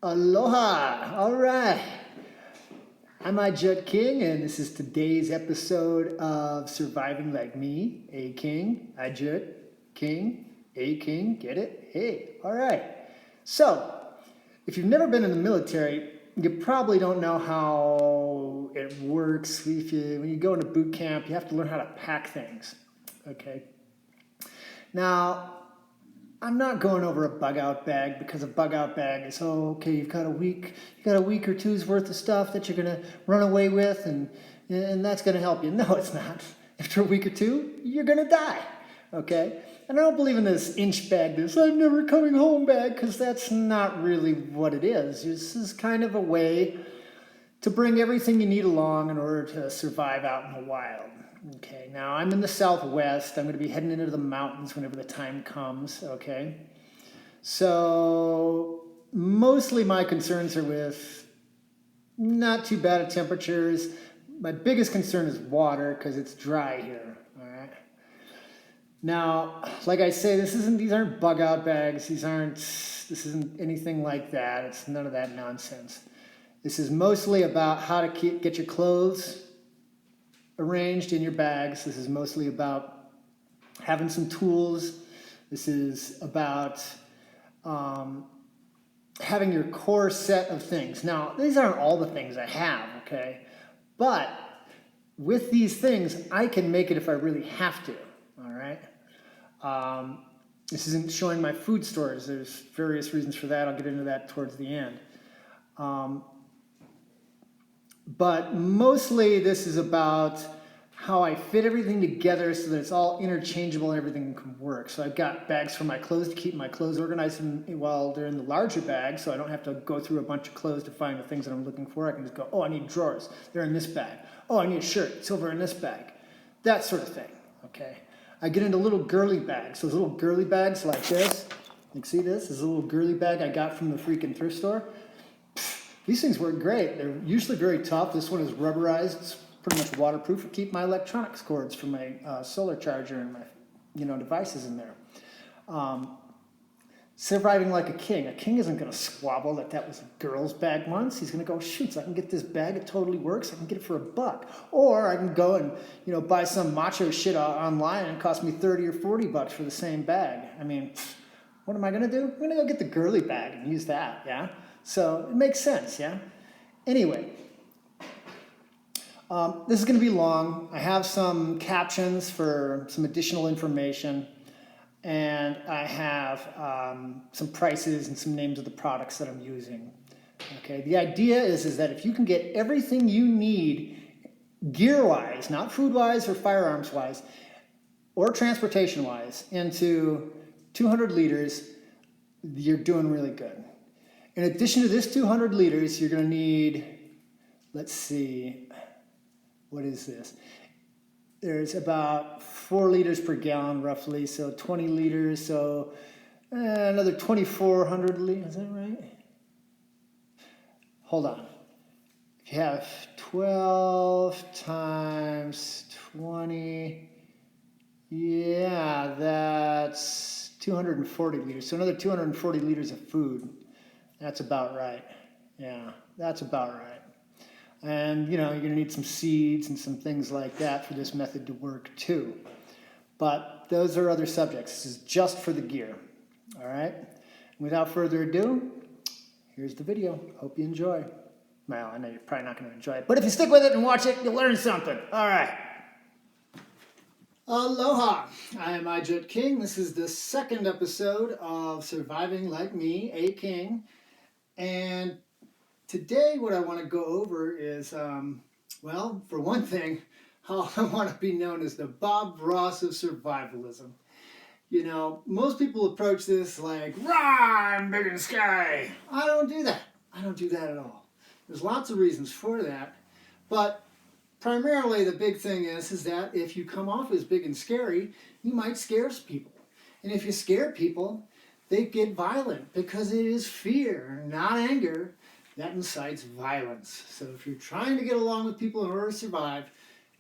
Aloha! All right. I'm Ijut King, and this is today's episode of Surviving Like Me, a King. Ijut King, a King. Get it? Hey, all right. So, if you've never been in the military, you probably don't know how it works. When you go into boot camp, you have to learn how to pack things. Okay. Now, I'm not going over a bug out bag because a bug out bag is, okay, you've got a week or two's worth of stuff that you're gonna run away with and that's gonna help you. No, it's not. After a week or two, you're gonna die, okay? And I don't believe in this inch bag, this I'm never coming home bag, because that's not really what it is. This is kind of a way to bring everything you need along in order to survive out in the wild. Okay, now I'm in the Southwest. I'm going to be heading into the mountains whenever the time comes, okay? So mostly my concerns are with not too bad of temperatures. My biggest concern is water because it's dry here, all right? Now, like I say, these aren't bug out bags. This isn't anything like that. It's none of that nonsense. This is mostly about how to get your clothes arranged in your bags. This is mostly about having some tools. This is about having your core set of things. Now, these aren't all the things I have, okay? But with these things, I can make it if I really have to, all right? This isn't showing my food stores. There's various reasons for that. I'll get into that towards the end. But mostly this is about how I fit everything together so that it's all interchangeable and everything can work. So I've got bags for my clothes to keep my clothes organized while they're in the larger bag, so I don't have to go through a bunch of clothes to find the things that I'm looking for. I can just go, oh, I need drawers. They're in this bag. Oh, I need a shirt. It's over in this bag. That sort of thing, okay? I get into little girly bags. Those little girly bags like this. You can see this? This is a little girly bag I got from the freaking thrift store. These things work great. They're usually very tough. This one is rubberized. It's pretty much waterproof. I keep my electronics cords for my solar charger and my devices in there. Surviving like a king. A king isn't going to squabble that was a girl's bag once. He's going to go, shoot, I can get this bag. It totally works. I can get it for $1. Or I can go and buy some macho shit online and it costs me 30 or 40 bucks for the same bag. I mean, what am I going to do? I'm going to go get the girly bag and use that, yeah? So it makes sense, yeah? Anyway, this is going to be long. I have some captions for some additional information, and I have some prices and some names of the products that I'm using. Okay, the idea is that if you can get everything you need gear-wise, not food-wise or firearms-wise, or transportation-wise, into 200 liters, you're doing really good. In addition to this 200 liters, you're going to need, let's see, what is this? There's about 4 liters per gallon roughly, so 20 liters, so another 2,400 liters, is that right? Hold on. If you have 12 times 20, yeah, that's 240 liters, so another 240 liters of food. That's about right. Yeah, that's about right. And, you're going to need some seeds and some things like that for this method to work too. But those are other subjects. This is just for the gear. All right? Without further ado, here's the video. Hope you enjoy. Well, I know you're probably not going to enjoy it, but if you stick with it and watch it, you'll learn something. All right. Aloha. I am Ijut King. This is the second episode of Surviving Like Me, a King. And today what I want to go over is, for one thing, how I want to be known as the Bob Ross of survivalism. Most people approach this like, rah, I'm big and scary. I don't do that. I don't do that at all. There's lots of reasons for that, but primarily the big thing is that if you come off as big and scary, you might scare people. And if you scare people, they get violent because it is fear, not anger, that incites violence. So if you're trying to get along with people in order to survive,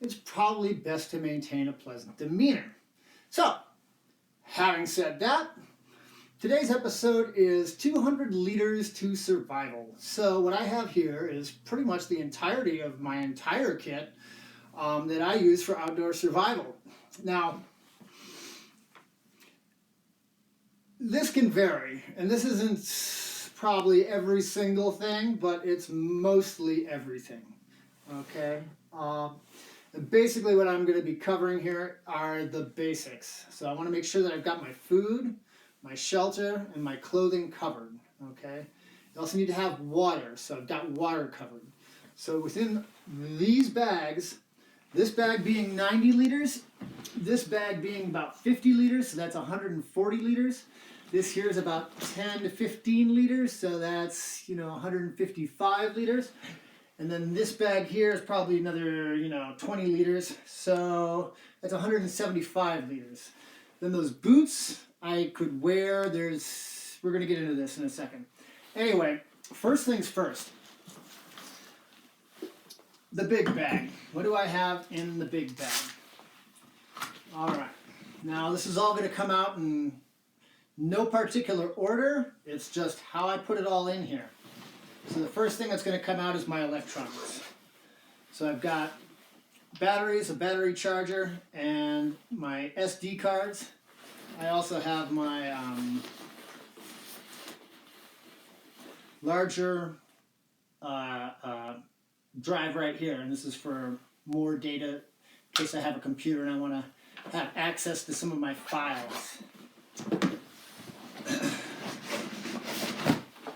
it's probably best to maintain a pleasant demeanor. So, having said that, Today's episode is 200 liters to survival. So what I have here is pretty much the entirety of my entire kit that I use for outdoor survival. Now, this can vary, and this isn't probably every single thing, but it's mostly everything. Okay? And basically what I'm going to be covering here are the basics. So I want to make sure that I've got my food, my shelter, and my clothing covered. Okay? You also need to have water, so I've got water covered. So within these bags, this bag being 90 liters, this bag being about 50 liters, so that's 140 liters. This here is about 10 to 15 liters, so that's, 155 liters. And then this bag here is probably another, 20 liters, so that's 175 liters. Then those boots I could wear, we're going to get into this in a second. Anyway, first things first. The big bag. What do I have in the big bag? All right. Now this is all going to come out in no particular order. It's just how I put it all in here. So the first thing that's going to come out is my electronics. So I've got batteries, a battery charger, and my SD cards. I also have my larger drive right here, and this is for more data in case I have a computer and I want to have access to some of my files.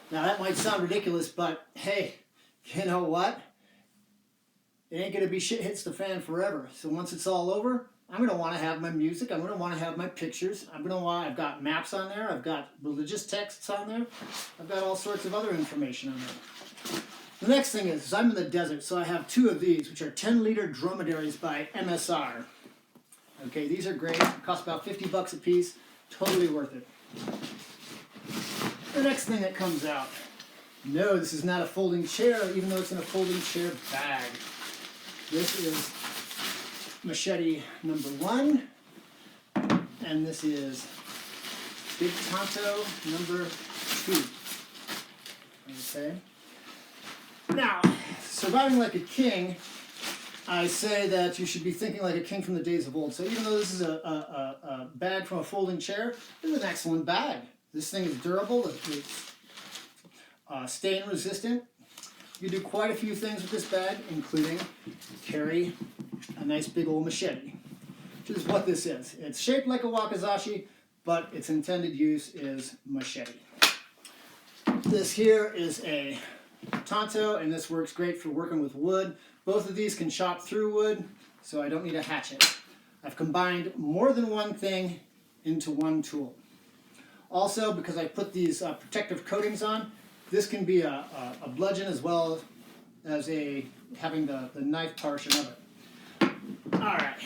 Now that might sound ridiculous, but hey, you know what? It ain't going to be shit hits the fan forever. So once it's all over, I'm going to want to have my music. I'm going to want to have my pictures. I've got maps on there. I've got religious texts on there. I've got all sorts of other information on there. The next thing is I'm in the desert, so I have two of these, which are 10-liter dromedaries by Msr. Okay, these are great. Cost about $50 a piece. Totally worth it. The next thing that comes out. No, this is not a folding chair, even though it's in a folding chair bag. This is machete number 1, and this is big Tonto number 2. Okay. Now, surviving like a king, I say that you should be thinking like a king from the days of old. So even though this is a bag from a folding chair, this is an excellent bag. This thing is durable, it's stain resistant. You can do quite a few things with this bag, including carry a nice big old machete, which is what this is. It's shaped like a wakizashi, but its intended use is machete. This here is a Tonto, and this works great for working with wood. Both of these can chop through wood, so I don't need a hatchet. I've combined more than one thing into one tool. Also, because I put these protective coatings on, this can be a bludgeon as well as having the knife portion of it. All right.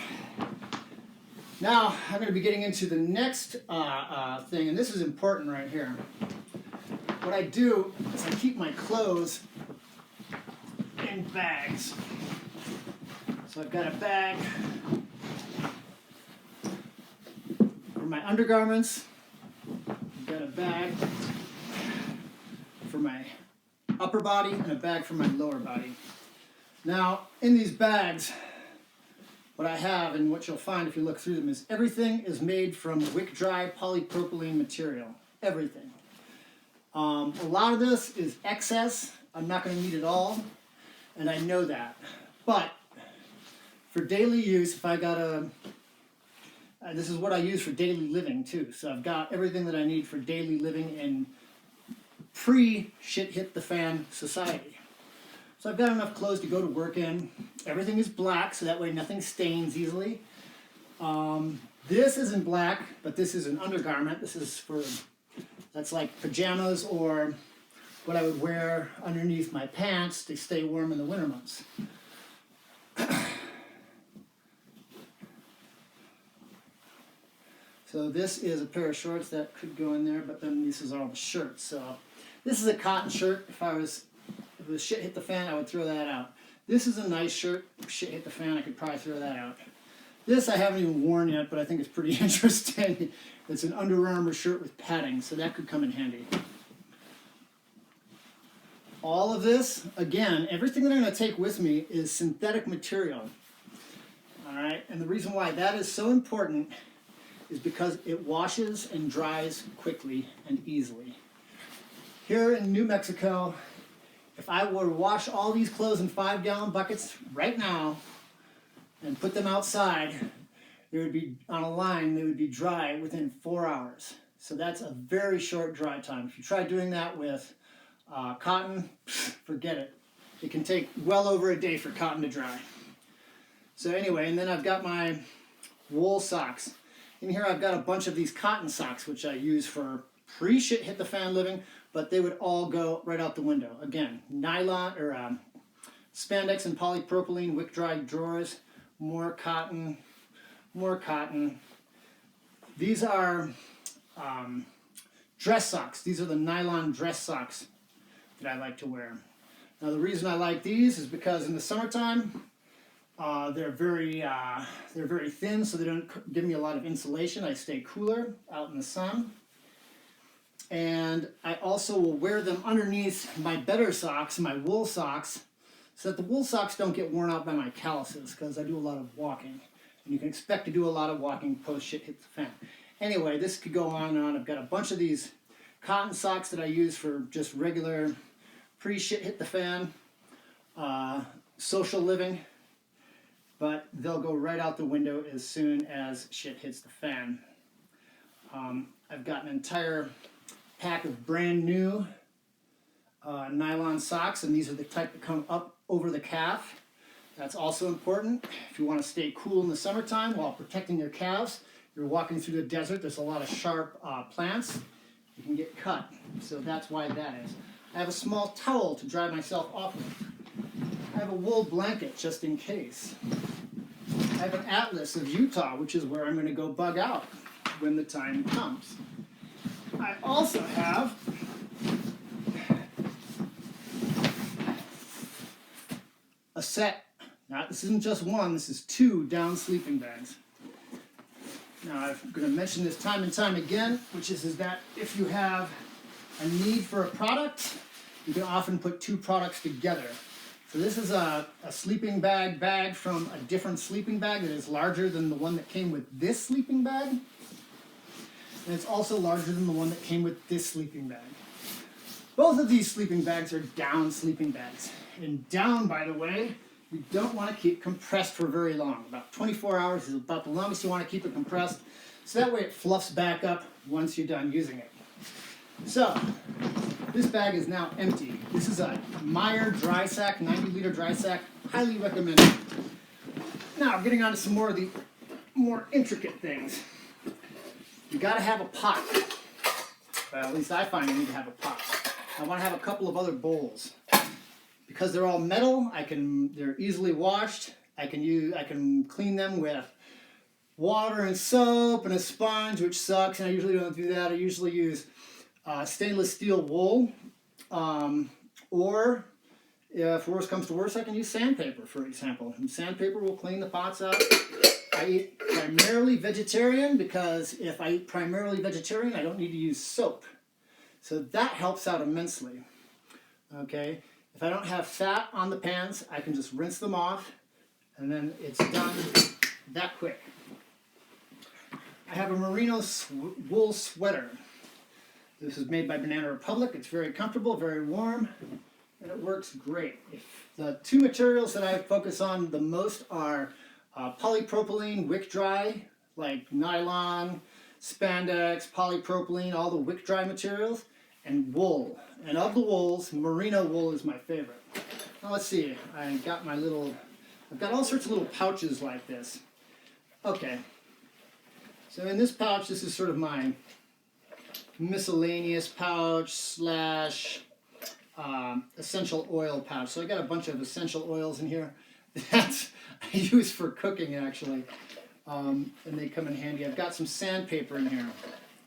Now, I'm going to be getting into the next thing, and this is important right here. What I do is I keep my clothes in bags. So I've got a bag for my undergarments. I've got a bag for my upper body and a bag for my lower body. Now, in these bags, what I have and what you'll find if you look through them is everything is made from wick-dry polypropylene material. Everything. A lot of this is excess. I'm not going to need it all, and I know that. But for daily use, if I got this is what I use for daily living too. So I've got everything that I need for daily living in pre-shit hit the fan society. So I've got enough clothes to go to work in. Everything is black, so that way nothing stains easily. This isn't black, but this is an undergarment. This is that's like pajamas or what I would wear underneath my pants to stay warm in the winter months. So this is a pair of shorts that could go in there, but then this is all the shirts. So this is a cotton shirt. If the shit hit the fan, I would throw that out. This is a nice shirt. If shit hit the fan, I could probably throw that out. This I haven't even worn yet, but I think it's pretty interesting. It's an Under Armour shirt with padding, so that could come in handy. All of this, again, everything that I'm going to take with me is synthetic material. All right, and the reason why that is so important is because it washes and dries quickly and easily. Here in New Mexico, if I were to wash all these clothes in 5-gallon buckets right now and put them outside, they would be on a line, they would be dry within 4 hours. So that's a very short dry time. If you try doing that with cotton, forget it. It can take well over a day for cotton to dry. So anyway, and then I've got my wool socks. In here I've got a bunch of these cotton socks, which I use for pre-shit hit the fan living, but they would all go right out the window. Again, nylon or spandex and polypropylene wick dry drawers, more cotton, more cotton. These are dress socks. These are the nylon dress socks that I like to wear. Now the reason I like these is because in the summertime, they're very thin, so they don't give me a lot of insulation. I stay cooler out in the sun. And I also will wear them underneath my better socks, my wool socks, so that the wool socks don't get worn out by my calluses, because I do a lot of walking. And you can expect to do a lot of walking post shit hits the fan. Anyway, this could go on and on. I've got a bunch of these cotton socks that I use for just regular pre-shit hit the fan, social living, but they'll go right out the window as soon as shit hits the fan. I've got an entire pack of brand new nylon socks, and these are the type that come up over the calf. That's also important. If you want to stay cool in the summertime while protecting your calves, you're walking through the desert, there's a lot of sharp plants, you can get cut. So that's why that is. I have a small towel to dry myself off with. I have a wool blanket just in case. I have an atlas of Utah, which is where I'm going to go bug out when the time comes. I also have a set. Now, this isn't just one, this is 2 down sleeping bags. Now, I'm going to mention this time and time again, which is that if you have a need for a product, you can often put 2 products together. So this is a sleeping bag from a different sleeping bag that is larger than the one that came with this sleeping bag. And it's also larger than the one that came with this sleeping bag. Both of these sleeping bags are down sleeping bags. And down, by the way, you don't want to keep compressed for very long. About 24 hours is about the longest you want to keep it compressed. So that way it fluffs back up once you're done using it. So, this bag is now empty. This is a Msr dry sack, 90-liter dry sack. Highly recommended. Now, getting on to some more of the more intricate things. You got to have a pot. Well, at least I find you need to have a pot. I want to have a couple of other bowls. Because they're all metal, they're easily washed. I can clean them with water and soap and a sponge, which sucks, and I usually don't do that. I usually use stainless steel wool, or if worse comes to worse, I can use sandpaper, for example. And sandpaper will clean the pots out. I eat primarily vegetarian because if I eat primarily vegetarian, I don't need to use soap. So that helps out immensely. Okay, if I don't have fat on the pans, I can just rinse them off, and then it's done that quick. I have a Merino wool sweater. This is made by Banana Republic. It's very comfortable, very warm, and it works great. The 2 materials that I focus on the most are polypropylene wick dry, like nylon, spandex, polypropylene, all the wick dry materials, and wool. And of the wools, Merino wool is my favorite. Now let's see, I've got all sorts of little pouches like this. Okay, so in this pouch, this is sort of my miscellaneous pouch slash essential oil pouch. So I got a bunch of essential oils in here that I use for cooking actually, and they come in handy. I've got some sandpaper in here.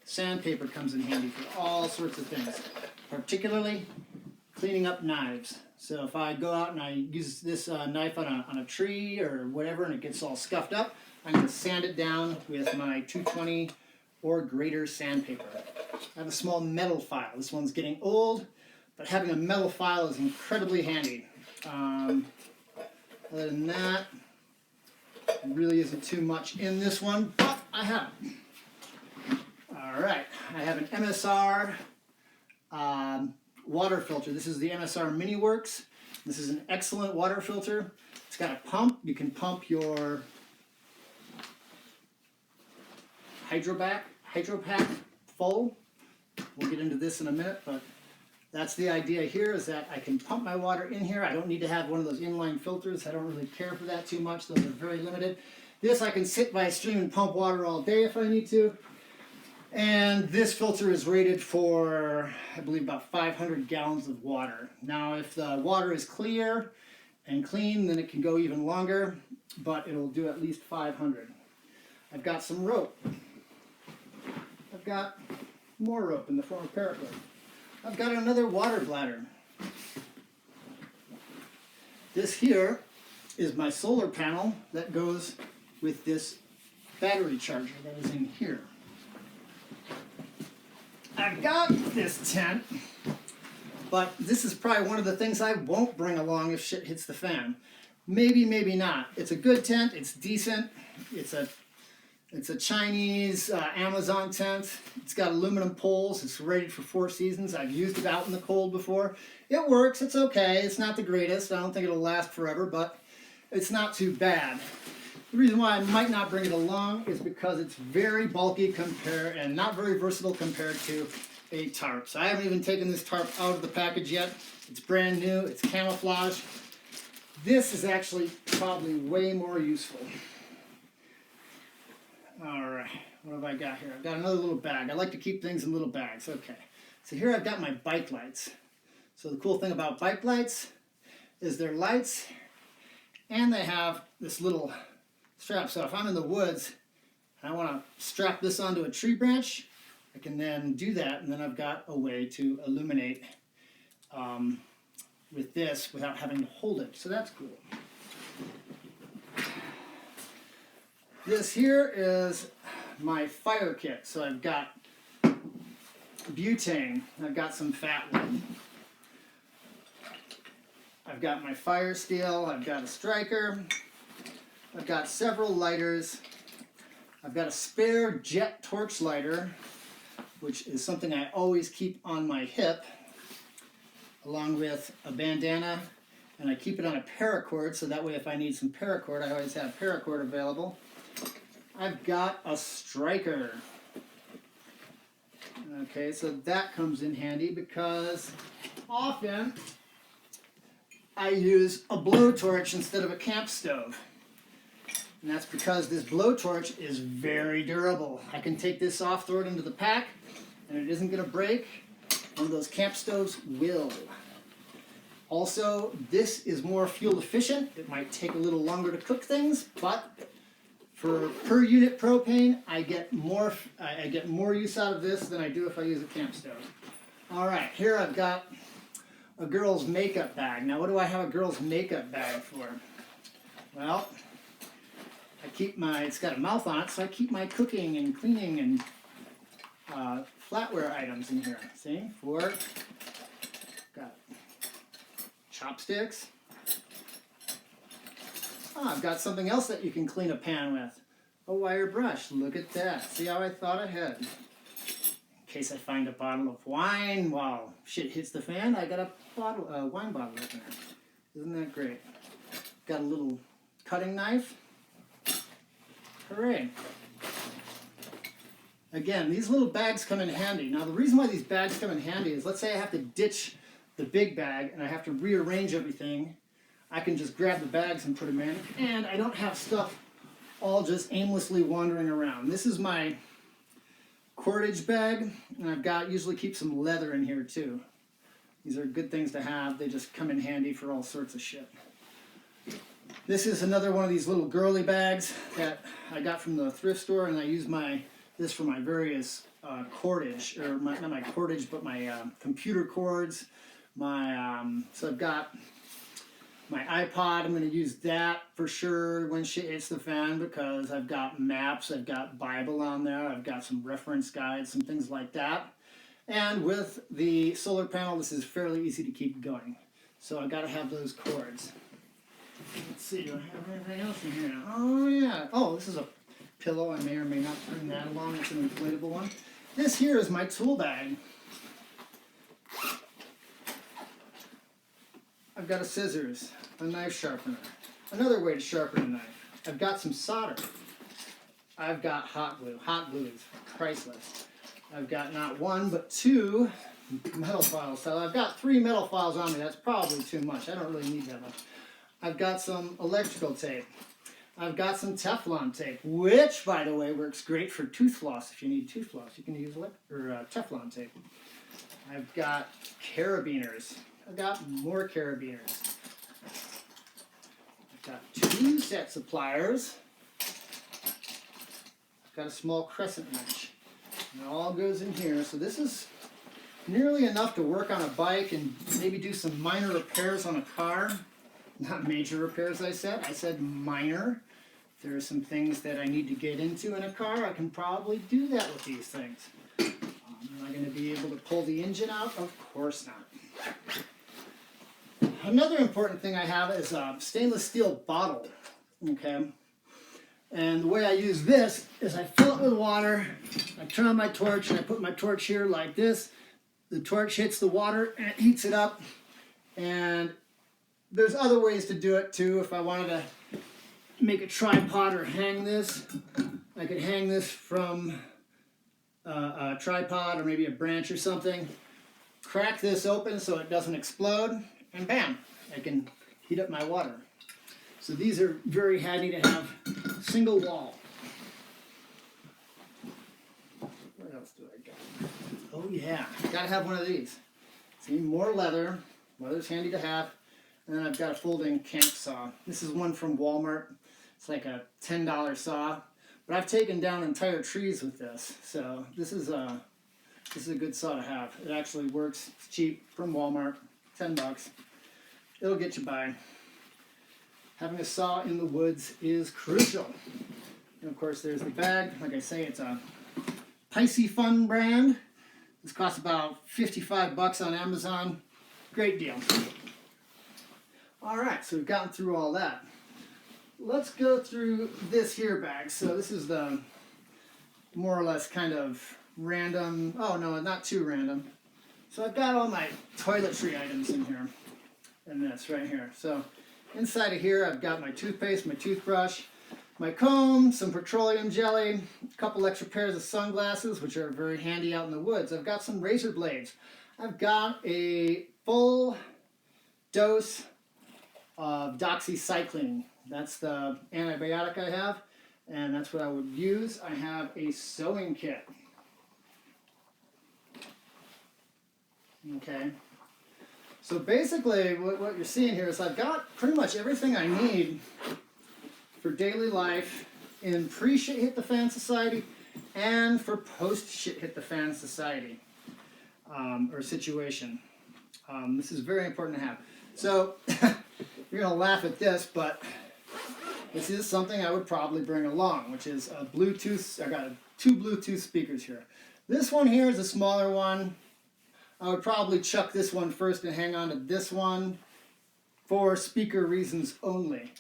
Sandpaper comes in handy for all sorts of things, particularly cleaning up knives. So if I go out and I use this knife on a tree or whatever and it gets all scuffed up, I'm going to sand it down with my 220 or greater sandpaper. I have a small metal file. This one's getting old, but having a metal file is incredibly handy. Other than that, there really isn't too much in this one, but I have it. All right, I have an Msr water filter. This is the Msr Mini Works. This is an excellent water filter. It's got a pump. You can pump your hydro pack full. We'll get into this in a minute, but that's the idea here, is that I can pump my water in here. I don't need to have one of those inline filters. I don't really care for that too much. Those are very limited. This, I can sit by a stream and pump water all day if I need to. And this filter is rated for, I believe, about 500 gallons of water. Now, if the water is clear and clean, then it can go even longer, but it'll do at least 500. I've got some rope. I've got more rope in the form of paracord. I've got another water bladder. This here is my solar panel that goes with this battery charger that is in here. I've got this tent, but this is probably one of the things I won't bring along if shit hits the fan. Maybe, maybe not. It's a good tent. It's decent. It's a Chinese Amazon tent. It's got aluminum poles. It's rated for 4 seasons. I've used it out in the cold before. It works. It's okay. It's not the greatest. I don't think it'll last forever, but it's not too bad. The reason why I might not bring it along is because it's very bulky and not very versatile compared to a tarp. So I haven't even taken this tarp out of the package yet. It's brand new. It's camouflage. This is actually probably way more useful. All right, what have I got here? I've got another little bag. I like to keep things in little bags. Okay, so here I've got my bike lights. So the cool thing about bike lights is they're lights and they have this little strap. So if I'm in the woods and I want to strap this onto a tree branch, I can then do that, and then I've got a way to illuminate with this without having to hold it. So that's cool. This here is my fire kit. So I've got butane. I've got some fat wood. I've got my fire steel. I've got a striker. I've got several lighters. I've got a spare jet torch lighter, which is something I always keep on my hip, along with a bandana, and I keep it on a paracord, so that way if I need some paracord, I always have paracord available. I've got a striker. Okay, so that comes in handy because often I use a blowtorch instead of a camp stove. And that's because this blowtorch is very durable. I can take this off, throw it into the pack, and it isn't going to break. One of those camp stoves will. Also, this is more fuel efficient. It might take a little longer to cook things, but for per unit propane, I get more use out of this than I do if I use a camp stove. All right, here I've got a girl's makeup bag. Now, what do I have a girl's makeup bag for? Well, it's got a mouth on it, so I keep my cooking and cleaning and flatware items in here. See, got chopsticks. Oh, I've got something else that you can clean a pan with. A wire brush. Look at that. See how I thought ahead. In case I find a bottle of wine while shit hits the fan, I got a wine bottle opener. Isn't that great? Got a little cutting knife. Hooray. Again, these little bags come in handy. Now, the reason why these bags come in handy is, let's say I have to ditch the big bag and I have to rearrange everything. I can just grab the bags and put them in, and I don't have stuff all just aimlessly wandering around. This is my cordage bag, and usually keep some leather in here too. These are good things to have. They just come in handy for all sorts of shit. This is another one of these little girly bags that I got from the thrift store, and I use this for my various cordage, or not my cordage, but my computer cords. So I've got My iPod, I'm going to use that for sure when shit hits the fan because I've got maps, I've got Bible on there, I've got some reference guides, some things like that. And with the solar panel, this is fairly easy to keep going. So I've got to have those cords. Let's see, do I have anything else in here? Oh yeah. Oh, this is a pillow. I may or may not bring that along. It's an inflatable one. This here is my tool bag. I've got a scissors, a knife sharpener, another way to sharpen a knife. I've got some solder. I've got hot glue. Hot glue is priceless. I've got not one, but two metal files. So I've got 3 metal files on me. That's probably too much. I don't really need that much. I've got some electrical tape. I've got some Teflon tape, which, by the way, works great for tooth floss. If you need tooth floss, you can use Teflon tape. I've got carabiners. I've got more carabiners. I've got 2 sets of pliers. I've got a small crescent wrench. And it all goes in here. So this is nearly enough to work on a bike and maybe do some minor repairs on a car. Not major repairs, I said. I said minor. If there are some things that I need to get into in a car, I can probably do that with these things. Am I going to be able to pull the engine out? Of course not. Another important thing I have is a stainless steel bottle. Okay. And the way I use this is I fill it with water, I turn on my torch, and I put my torch here like this. The torch hits the water and it heats it up. And there's other ways to do it too. If I wanted to make a tripod or hang this, I could hang this from a tripod or maybe a branch or something. Crack this open so it doesn't explode, and bam, I can heat up my water. So these are very handy to have. Single wall. What else do I got? Oh yeah, gotta have one of these. See, more leather. Leather's handy to have. And then I've got a folding camp saw. This is one from Walmart. It's like a $10 saw. But I've taken down entire trees with this. So this is a good saw to have. It actually works. It's cheap from Walmart. $10. It'll get you by. Having a saw in the woods is crucial. And of course there's the bag. Like I say, it's a Pisces Fun brand. This costs about $55 on Amazon. Great deal. Alright, so we've gotten through all that. Let's go through this here bag. So this is the more or less kind of random, oh no, not too random. So I've got all my toiletry items in here. And this right here. So inside of here I've got my toothpaste, my toothbrush, my comb, some petroleum jelly, a couple extra pairs of sunglasses, which are very handy out in the woods. I've got some razor blades. I've got a full dose of doxycycline. That's the antibiotic I have, and that's what I would use. I have a sewing kit. Okay. So basically what you're seeing here is I've got pretty much everything I need for daily life in pre-shit hit the fan society and for post-shit hit the fan society or situation. This is very important to have. So you're going to laugh at this, but this is something I would probably bring along, which is a Bluetooth. I got 2 Bluetooth speakers here. This one here is a smaller one. I would probably chuck this one first and hang on to this one for speaker reasons only.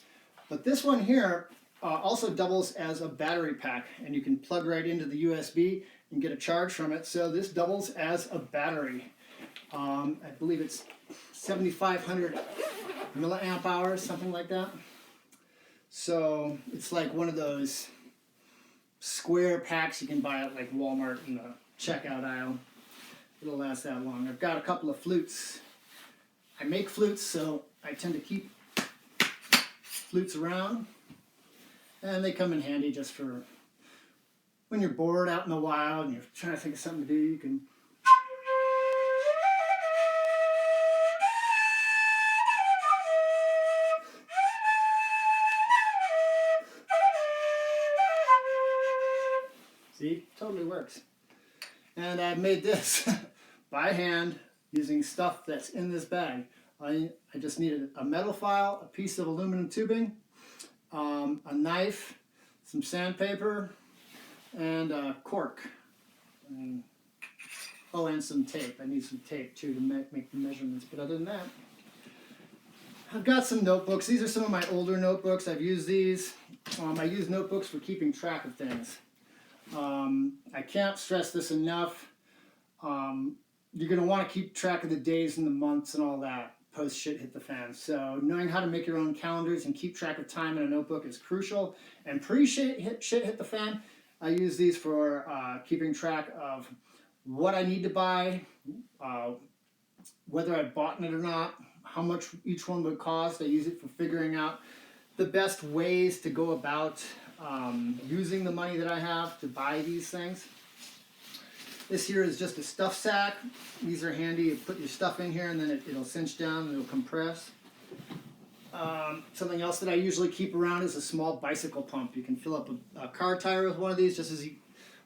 But this one here also doubles as a battery pack, and you can plug right into the USB and get a charge from it. So this doubles as a battery. I believe it's 7,500 milliamp hours, something like that. So it's like one of those square packs you can buy at like Walmart in the checkout aisle. It'll last that long. I've got a couple of flutes. I make flutes, so I tend to keep flutes around. And they come in handy just for when you're bored out in the wild and you're trying to think of something to do, you can. See, totally works. And I've made this by hand using stuff that's in this bag. I just needed a metal file, a piece of aluminum tubing, a knife, some sandpaper, and a cork. And some tape. I need some tape too to make the measurements. But other than that, I've got some notebooks. These are some of my older notebooks. I've used these. I use notebooks for keeping track of things. I can't stress this enough. You're going to want to keep track of the days and the months and all that post shit hit the fan. So knowing how to make your own calendars and keep track of time in a notebook is crucial. And shit hit the fan, I use these for keeping track of what I need to buy, whether I bought it or not, how much each one would cost. I use it for figuring out the best ways to go about using the money that I have to buy these things. This here is just a stuff sack. These are handy. You put your stuff in here and then it'll cinch down and it'll compress. Something else that I usually keep around is a small bicycle pump. You can fill up a car tire with one of these just as you,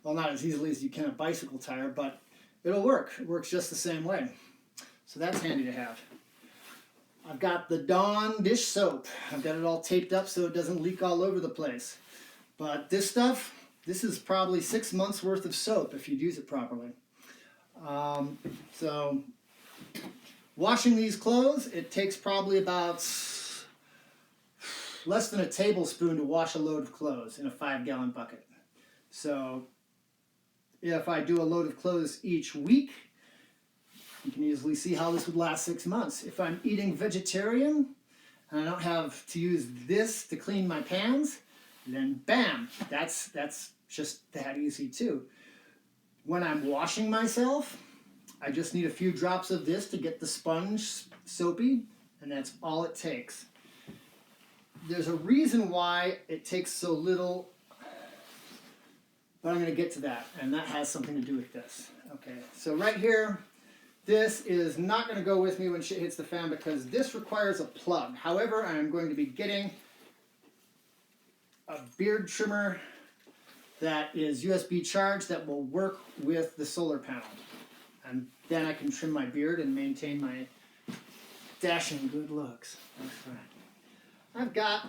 well, not as easily as you can a bicycle tire, but it'll work. It works just the same way. So that's handy to have. I've got the Dawn dish soap. I've got it all taped up so it doesn't leak all over the place. But this stuff, this is probably 6 months worth of soap if you use it properly. So washing these clothes, it takes probably about less than a tablespoon to wash a load of clothes in a 5-gallon bucket. So if I do a load of clothes each week, you can easily see how this would last 6 months. If I'm eating vegetarian and I don't have to use this to clean my pans, then bam, that's just that easy too. When I'm washing myself, I just need a few drops of this to get the sponge soapy, and that's all it takes. There's a reason why it takes so little, but I'm going to get to that, and that has something to do with this. Okay, so right here, this is not going to go with me when shit hits the fan because this requires a plug. However, I am going to be getting a beard trimmer that is USB charged that will work with the solar panel. And then I can trim my beard and maintain my dashing good looks. That's right. I've got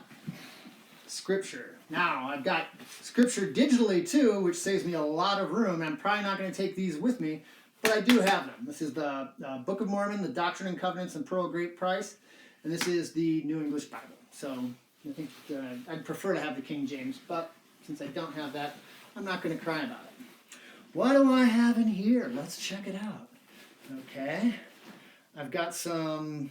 scripture. Now, I've got scripture digitally too, which saves me a lot of room. I'm probably not going to take these with me, but I do have them. This is the Book of Mormon, the Doctrine and Covenants, and Pearl of Great Price. And this is the New English Bible. So I think I'd prefer to have the King James, but since I don't have that, I'm not going to cry about it. What do I have in here? Let's check it out. Okay. I've got some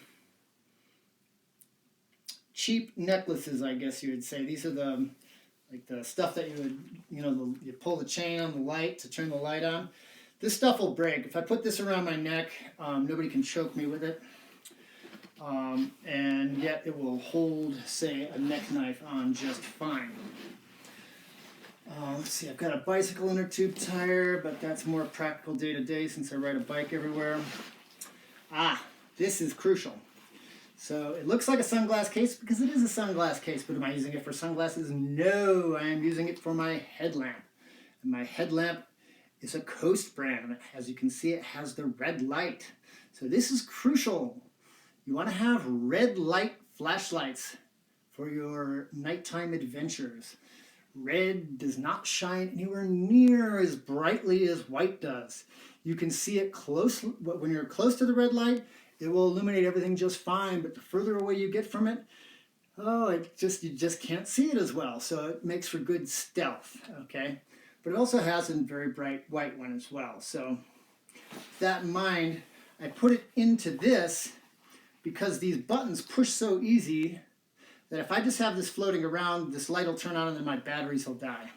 cheap necklaces, I guess you would say. These are the stuff that you would, you pull the chain on the light to turn the light on. This stuff will break. If I put this around my neck, nobody can choke me with it. And yet it will hold, say, a neck knife on just fine. Let's see, I've got a bicycle inner tube tire, but that's more practical day to day since I ride a bike everywhere. This is crucial. So it looks like a sunglass case because it is a sunglass case, but am I using it for sunglasses? No, I am using it for my headlamp. And my headlamp is a Coast brand. As you can see, it has the red light. So this is crucial. You want to have red light flashlights for your nighttime adventures. Red does not shine anywhere near as brightly as white does. You can see it close. When you're close to the red light, it will illuminate everything just fine, but the further away you get from it, you just can't see it as well. So it makes for good stealth, okay? But it also has a very bright white one as well. So with that in mind, I put it into this because these buttons push so easy that if I just have this floating around, this light will turn on and then my batteries will die.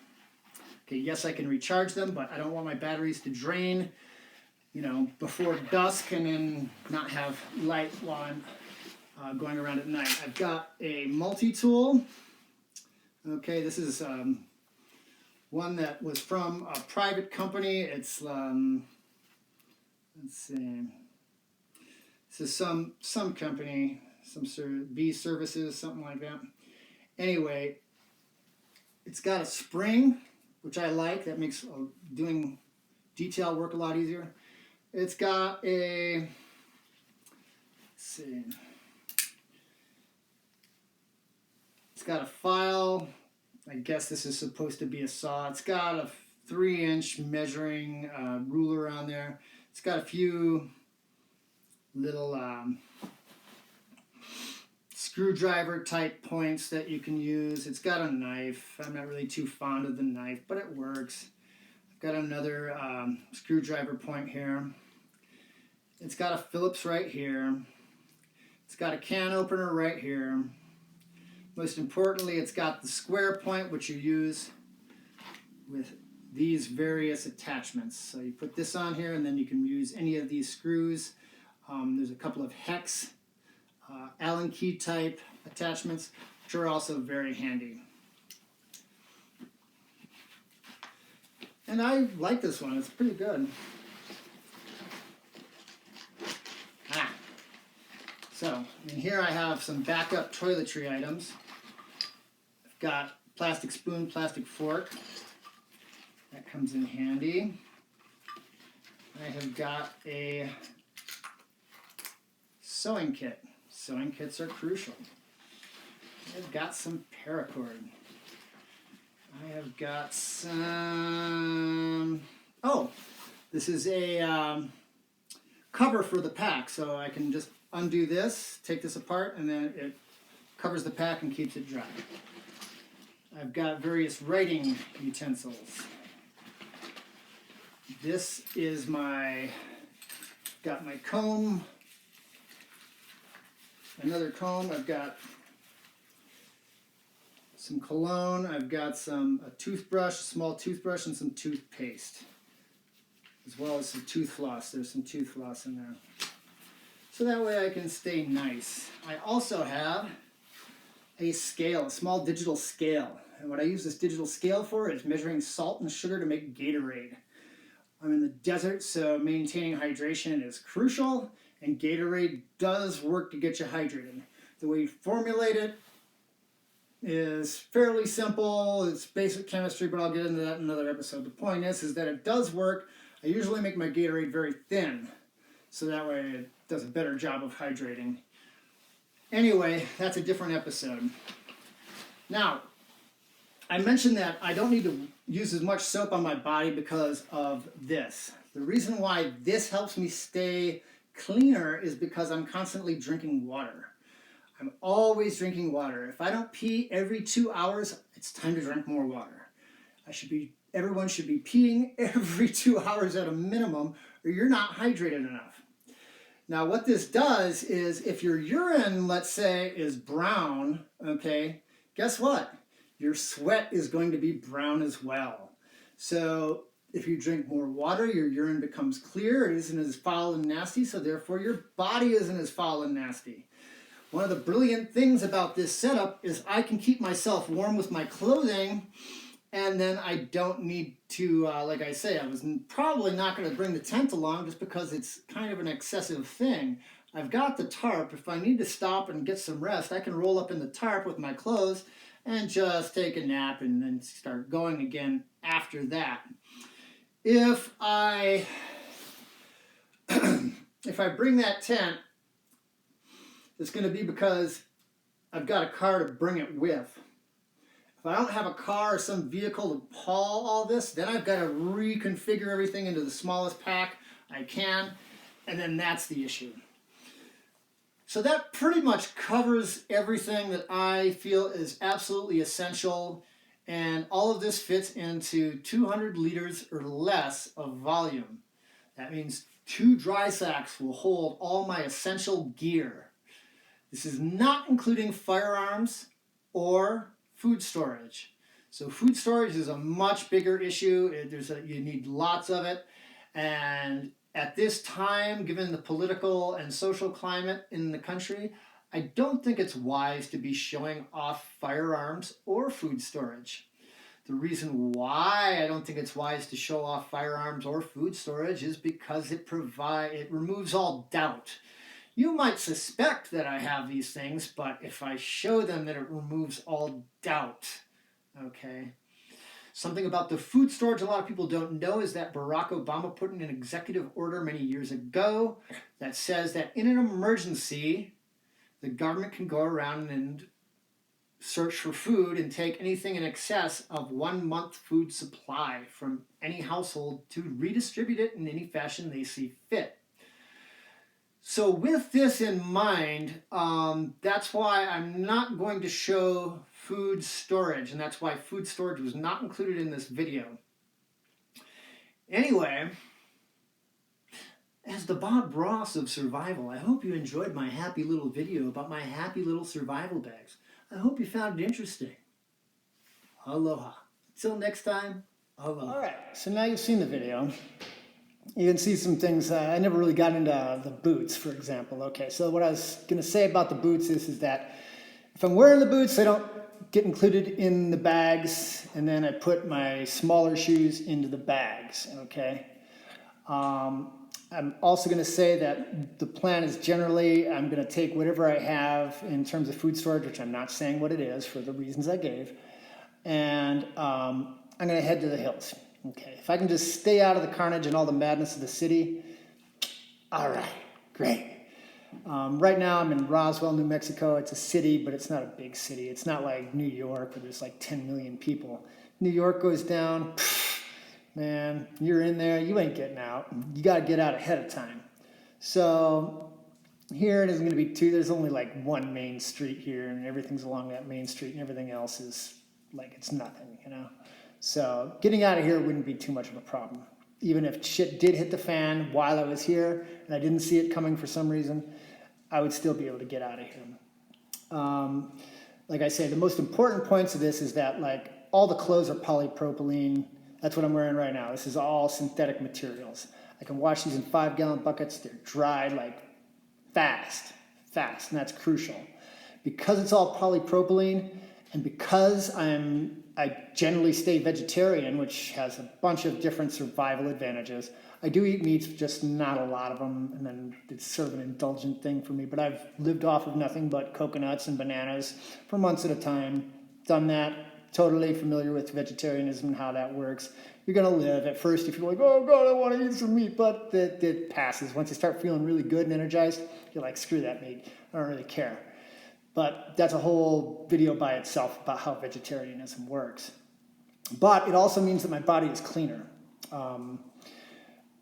Okay, yes, I can recharge them, but I don't want my batteries to drain, before dusk and then not have light while I'm going around at night. I've got a multi-tool. Okay, this is one that was from a private company. It's, let's see, this is some company, some sort of B services, something like that. Anyway, it's got a spring, which I like. That makes doing detail work a lot easier. It's got a see. It's got a file. I guess this is supposed to be a saw. It's got a 3-inch measuring ruler on there. It's got a few little screwdriver type points that you can use. It's got a knife. I'm not really too fond of the knife, but it works. I've got another screwdriver point here. It's got a Phillips right here. It's got a can opener right here. Most importantly, it's got the square point, which you use with these various attachments. So you put this on here, and then you can use any of these screws. There's a couple of hex, Allen key type attachments, which are also very handy. And I like this one. It's pretty good. So, in here I have some backup toiletry items. I've got plastic spoon, plastic fork. That comes in handy. I have got a sewing kit. Sewing kits are crucial. I've got some paracord. I have got some... Oh, this is a cover for the pack, so I can just undo this, take this apart, and then it covers the pack and keeps it dry. I've got various writing utensils. This is got my comb, another comb. I've got some cologne. I've got a toothbrush, a small toothbrush, and some toothpaste, as well as some tooth floss. There's some tooth floss in there. So that way I can stay nice. I also have a scale, a small digital scale. And what I use this digital scale for is measuring salt and sugar to make Gatorade. I'm in the desert, so maintaining hydration is crucial, and Gatorade does work to get you hydrated. The way you formulate it is fairly simple. It's basic chemistry, but I'll get into that in another episode. The point is that it does work. I usually make my Gatorade very thin, so that way it does a better job of hydrating. Anyway, that's a different episode. Now, I mentioned that I don't need to use as much soap on my body because of this. The reason why this helps me stay cleaner is because I'm constantly drinking water. I'm always drinking water. If I don't pee every 2 hours, it's time to drink more water. Everyone should be peeing every 2 hours at a minimum, or you're not hydrated enough. Now, what this does is if your urine, let's say, is brown, okay, guess what? Your sweat is going to be brown as well. So if you drink more water, your urine becomes clear. It isn't as foul and nasty, so therefore your body isn't as foul and nasty. One of the brilliant things about this setup is I can keep myself warm with my clothing, and then I don't need to, like I say, I was probably not going to bring the tent along just because it's kind of an excessive thing. I've got the tarp. If I need to stop and get some rest, I can roll up in the tarp with my clothes and just take a nap and then start going again after that. If I bring that tent, it's going to be because I've got a car to bring it with. If I don't have a car or some vehicle to haul all this, then I've got to reconfigure everything into the smallest pack I can, and then that's the issue. So that pretty much covers everything that I feel is absolutely essential, and all of this fits into 200 liters or less of volume. That means 2 dry sacks will hold all my essential gear. This is not including firearms or food storage. So food storage is a much bigger issue. You need lots of it. And at this time, given the political and social climate in the country, I don't think it's wise to be showing off firearms or food storage. The reason why I don't think it's wise to show off firearms or food storage is because it removes all doubt. You might suspect that I have these things, but if I show them, that it removes all doubt. Okay? Something about the food storage a lot of people don't know is that Barack Obama put in an executive order many years ago that says that in an emergency, the government can go around and search for food and take anything in excess of 1 month food supply from any household to redistribute it in any fashion they see fit. So with this in mind, that's why I'm not going to show food storage, and that's why food storage was not included in this video. Anyway, as the Bob Ross of survival, I hope you enjoyed my happy little video about my happy little survival bags. I hope you found it interesting. Aloha. Till next time, aloha. All right, so now you've seen the video. You can see some things. I never really got into the boots, for example. Okay, so what I was going to say about the boots is that if I'm wearing the boots, they don't get included in the bags, and then I put my smaller shoes into the bags, okay? I'm also going to say that the plan is generally I'm going to take whatever I have in terms of food storage, which I'm not saying what it is for the reasons I gave, and I'm going to head to the hills. Okay, if I can just stay out of the carnage and all the madness of the city, all right, great. Right now I'm in Roswell, New Mexico. It's a city, but it's not a big city. It's not like New York where there's like 10 million people. New York goes down, man, you're in there, you ain't getting out. You got to get out ahead of time. So here it isn't going to be there's only like one main street here, and everything's along that main street, and everything else is like it's nothing, you know? So getting out of here wouldn't be too much of a problem. Even if shit did hit the fan while I was here and I didn't see it coming for some reason, I would still be able to get out of here. Like I say, the most important points of this is that like all the clothes are polypropylene. That's what I'm wearing right now. This is all synthetic materials. I can wash these in 5-gallon buckets. They're dry like fast, and that's crucial. Because it's all polypropylene, and because I generally stay vegetarian, which has a bunch of different survival advantages. I do eat meats, just not a lot of them, and then it's sort of an indulgent thing for me. But I've lived off of nothing but coconuts and bananas for months at a time. Done that, totally familiar with vegetarianism and how that works. You're gonna live. At first, if you're like, oh God, I want to eat some meat, but it passes. Once you start feeling really good and energized, you're like, screw that meat, I don't really care. But that's a whole video by itself about how vegetarianism works. But it also means that my body is cleaner.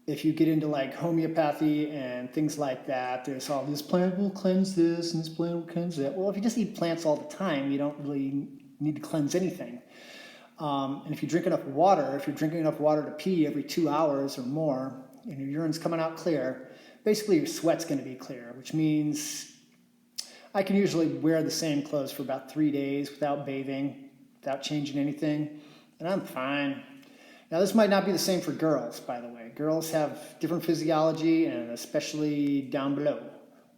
If you get into like homeopathy and things like that, there's all this plant will cleanse this and this plant will cleanse that. Well, if you just eat plants all the time, you don't really need to cleanse anything. And if you drink enough water, if you're drinking enough water to pee every 2 hours or more, and your urine's coming out clear, basically your sweat's going to be clear, which means I can usually wear the same clothes for about 3 days without bathing, without changing anything, and I'm fine. Now, this might not be the same for girls, by the way. Girls have different physiology, and especially down below.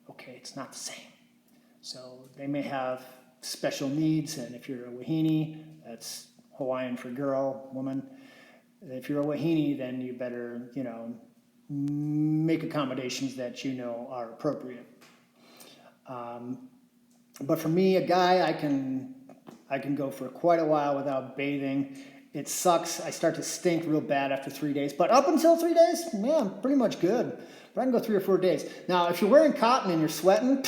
Okay, it's not the same. So they may have special needs, and if you're a wahine, that's Hawaiian for girl, woman. If you're a wahine, then you better, make accommodations that you know are appropriate. But for me, a guy, I can go for quite a while without bathing. It sucks. I start to stink real bad after 3 days. But up until 3 days, man, I'm pretty much good. But I can go 3 or 4 days. Now, if you're wearing cotton and you're sweating,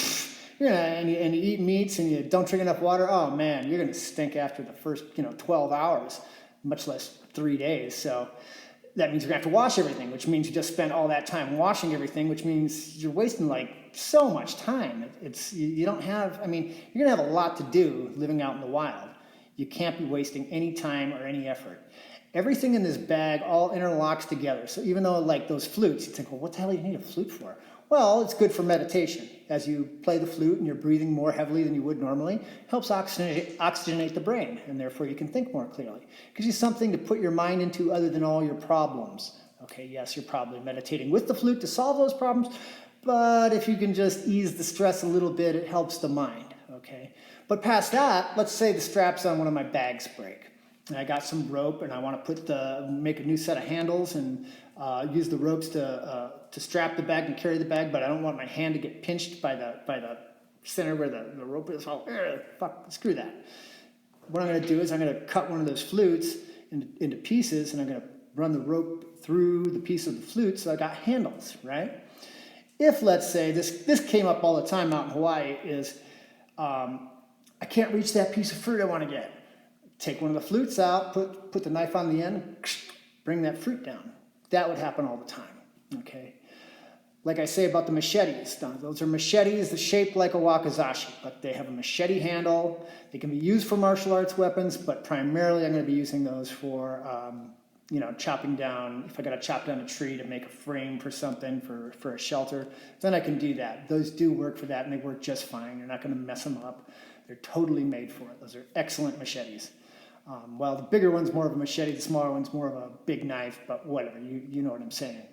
and you eat meats and you don't drink enough water, oh man, you're going to stink after the first 12 hours, much less 3 days. So that means you're going to have to wash everything, which means you just spend all that time washing everything, which means you're wasting like so much time. You don't have, you're going to have a lot to do living out in the wild. You can't be wasting any time or any effort. Everything in this bag all interlocks together. So even though like those flutes, you think, well, what the hell do you need a flute for? Well, it's good for meditation. As you play the flute and you're breathing more heavily than you would normally, it helps oxygenate the brain, and therefore you can think more clearly. It gives you something to put your mind into other than all your problems. Okay, yes, you're probably meditating with the flute to solve those problems, but if you can just ease the stress a little bit, it helps the mind, okay? But past that, let's say the straps on one of my bags break. And I got some rope, and I want to make a new set of handles and use the ropes to strap the bag and carry the bag, but I don't want my hand to get pinched by the center where the rope is. Screw that. What I'm going to do is I'm going to cut one of those flutes into pieces, and I'm going to run the rope through the piece of the flute, so I got handles, right? If, let's say, this came up all the time out in Hawaii, is I can't reach that piece of fruit I want to get. Take one of the flutes out, put the knife on the end, bring that fruit down. That would happen all the time, okay? Like I say about the machetes, those are machetes that shape like a wakizashi, but they have a machete handle. They can be used for martial arts weapons, but primarily I'm going to be using those for, chopping down. If I got to chop down a tree to make a frame for something, for a shelter, then I can do that. Those do work for that, and they work just fine. You're not going to mess them up. They're totally made for it. Those are excellent machetes. While the bigger one's more of a machete, the smaller one's more of a big knife, but whatever, you know what I'm saying.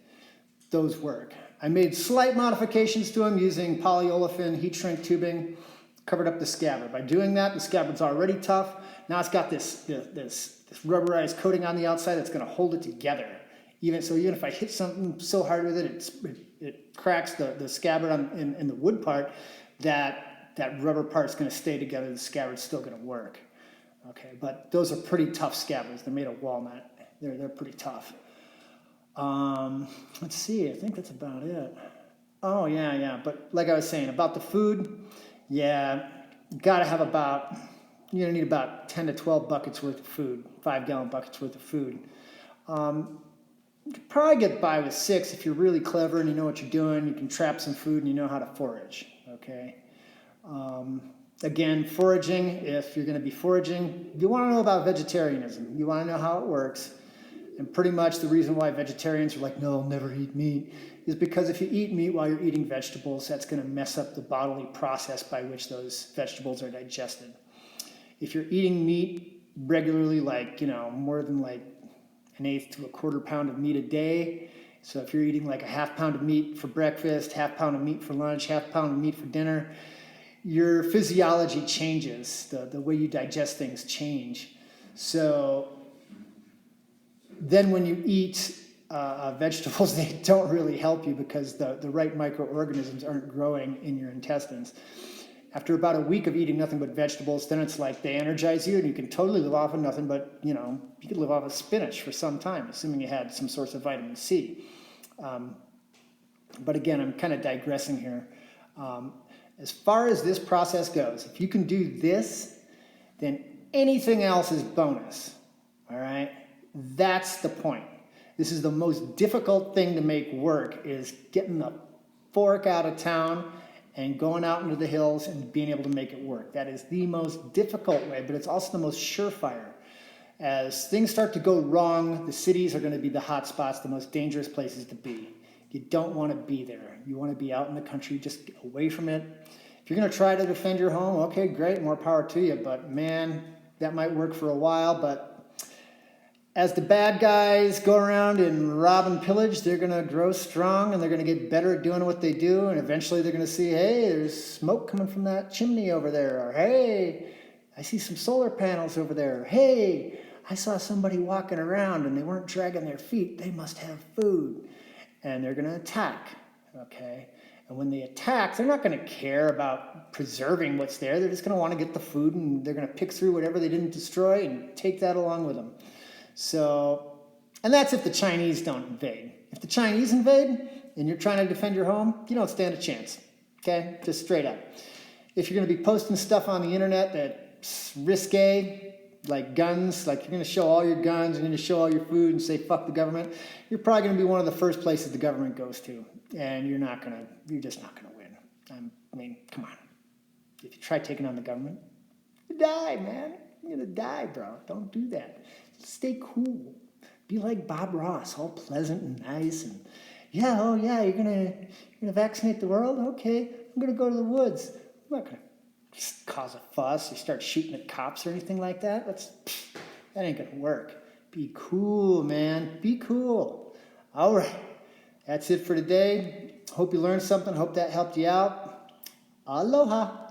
Those work. I made slight modifications to them using polyolefin heat shrink tubing, covered up the scabbard. By doing that, the scabbard's already tough. Now it's got this rubberized coating on the outside that's going to hold it together. Even if I hit something so hard with it, it cracks the scabbard in the wood part, that rubber part's going to stay together. The scabbard's still going to work. Okay, but those are pretty tough scabbards. They're made of walnut. They're pretty tough. Let's see, I think that's about it. Oh, yeah. But like I was saying, about the food, yeah, you're going to need about 10 to 12 buckets worth of food, 5-gallon buckets worth of food. You could probably get by with 6 if you're really clever and you know what you're doing. You can trap some food and you know how to forage, okay? Again, foraging, if you're going to be foraging, you want to know about vegetarianism. You want to know how it works. And pretty much the reason why vegetarians are like, no, I'll never eat meat, is because if you eat meat while you're eating vegetables, that's going to mess up the bodily process by which those vegetables are digested. If you're eating meat regularly, more than like 1/8 to 1/4 pound of meat a day, so if you're eating like a 1/2 pound of meat for breakfast, 1/2 pound of meat for lunch, 1/2 pound of meat for dinner, your physiology changes. The way you digest things change. So then when you eat vegetables, they don't really help you because the right microorganisms aren't growing in your intestines. After about a week of eating nothing but vegetables, then it's like they energize you and you can totally live off of nothing but, you could live off of spinach for some time, assuming you had some source of vitamin C. But again, I'm kind of digressing here. As far as this process goes, if you can do this, then anything else is bonus, all right? That's the point. This is the most difficult thing to make work, is getting the fork out of town and going out into the hills and being able to make it work. That is the most difficult way, but it's also the most surefire. As things start to go wrong, the cities are going to be the hot spots, the most dangerous places to be. You don't want to be there. You want to be out in the country, just get away from it. If you're going to try to defend your home, okay, great, more power to you, but man, that might work for a while, but as the bad guys go around and rob and pillage, they're going to grow strong and they're going to get better at doing what they do. And eventually they're going to see, hey, there's smoke coming from that chimney over there. Or, hey, I see some solar panels over there. Or, hey, I saw somebody walking around and they weren't dragging their feet. They must have food. And they're going to attack, okay? And when they attack, they're not going to care about preserving what's there. They're just going to want to get the food, and they're going to pick through whatever they didn't destroy and take that along with them. So, and that's if the Chinese don't invade. If the Chinese invade and you're trying to defend your home, you don't stand a chance, okay? Just straight up. If you're going to be posting stuff on the internet that's risque, like guns, like you're going to show all your guns, you're going to show all your food and say fuck the government, you're probably going to be one of the first places the government goes to, and you're just not going to win. I mean, come on. If you try taking on the government, you die, man. You're going to die, bro. Don't do that. Stay cool. Be like Bob Ross, all pleasant and nice, and you're gonna vaccinate the world? Okay, I'm gonna go to the woods. I'm not gonna just cause a fuss or start shooting at cops or anything like that. That ain't gonna work. Be cool, man. Be cool. All right, that's it for today. Hope you learned something. Hope that helped you out. Aloha.